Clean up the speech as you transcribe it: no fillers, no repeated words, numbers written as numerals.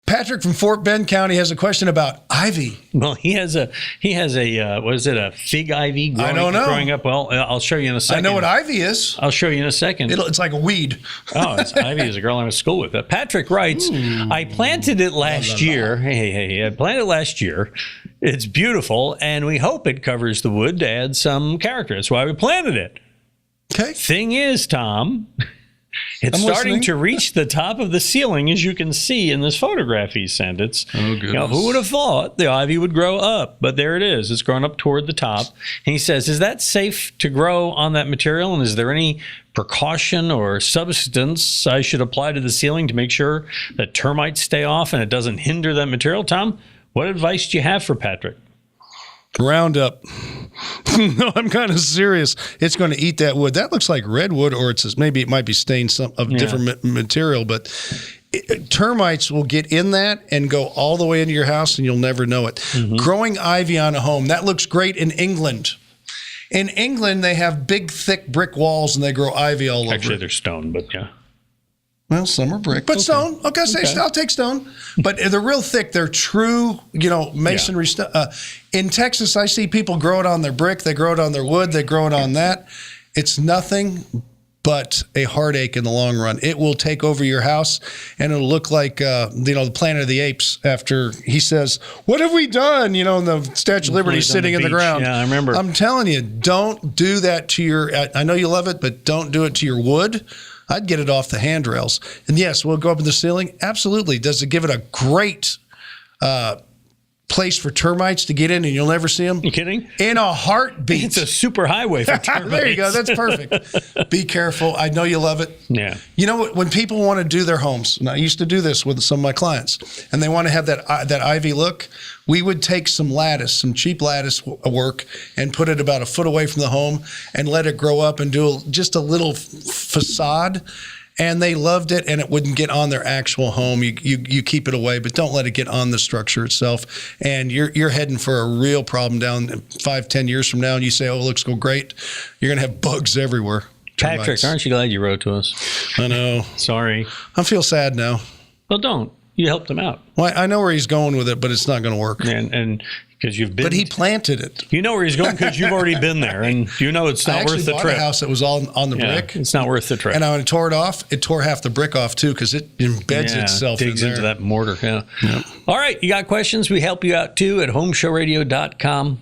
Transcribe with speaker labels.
Speaker 1: Patrick from Fort Bend County has a question about ivy.
Speaker 2: Well, he has a what is it, a fig ivy growing up? Well, I'll show you in a second.
Speaker 1: I know what ivy is.
Speaker 2: I'll show you in a second.
Speaker 1: It's like a weed.
Speaker 2: Ivy is a girl I went to school with. Patrick writes, I planted it last year. Hey, I planted it last year. It's beautiful, and we hope it covers the wood to add some character. That's why we planted it.
Speaker 1: Okay.
Speaker 2: Thing is, Tom, it's starting to reach the top of the ceiling, as you can see in this photograph he sent. It's, who would have thought the ivy would grow up? But there it is. It's grown up toward the top. And he says, is that safe to grow on that material? And is there any precaution or substance I should apply to the ceiling to make sure that termites stay off and it doesn't hinder that material? Tom, what advice do you have for Patrick?
Speaker 1: Roundup. No, I'm kind of serious. It's going to eat that wood. That looks like redwood, or maybe it might be stained of different material, but termites will get in that and go all the way into your house, and you'll never know it. Growing ivy on a home, that looks great in England. In England, they have big, thick brick walls, and they grow ivy all over.
Speaker 2: Actually, they're stone, but yeah.
Speaker 1: Well, some are brick, but stone. Okay, I'll take stone. But they're real thick. They're true, masonry stuff. In Texas, I see people grow it on their brick. They grow it on their wood. They grow it on that. It's nothing but a heartache in the long run. It will take over your house, and it'll look like the Planet of the Apes after he says, "What have we done?" And the Statue of Liberty sitting in the ground.
Speaker 2: Yeah, I remember.
Speaker 1: I'm telling you, don't do that to your. I know you love it, but don't do it to your wood. I'd get it off the handrails. And yes, will it go up in the ceiling? Absolutely. Does it give it a great place for termites to get in and you'll never see them?
Speaker 2: You kidding?
Speaker 1: In a heartbeat.
Speaker 2: It's a super highway for termites.
Speaker 1: There you go. That's perfect. Be careful. I know you love it.
Speaker 2: Yeah.
Speaker 1: You know what? When people want to do their homes, and I used to do this with some of my clients, and they want to have that ivy look, we would take some cheap lattice work, and put it about a foot away from the home and let it grow up and do just a little facade. And they loved it, and it wouldn't get on their actual home. You keep it away, but don't let it get on the structure itself. And you're heading for a real problem down 5-10 years from now. And you say, "Oh, it looks great." You're going to have bugs everywhere.
Speaker 2: Patrick,
Speaker 1: termites.
Speaker 2: aren't you glad you wrote to us?
Speaker 1: I know.
Speaker 2: Sorry.
Speaker 1: I feel sad now.
Speaker 2: Well, don't. You helped him out.
Speaker 1: Well, I know where he's going with it, but it's not going to work.
Speaker 2: And because you've been.
Speaker 1: But he planted it.
Speaker 2: You know where he's going because you've already been there, and you know it's not worth the trip.
Speaker 1: I actually bought a house that was all on the brick.
Speaker 2: It's not worth the trip.
Speaker 1: And when I tore it off, it tore half the brick off too because it embeds itself
Speaker 2: digs
Speaker 1: in there.
Speaker 2: into that mortar. Yeah. All right, you got questions? We help you out too at HomeShowRadio.com.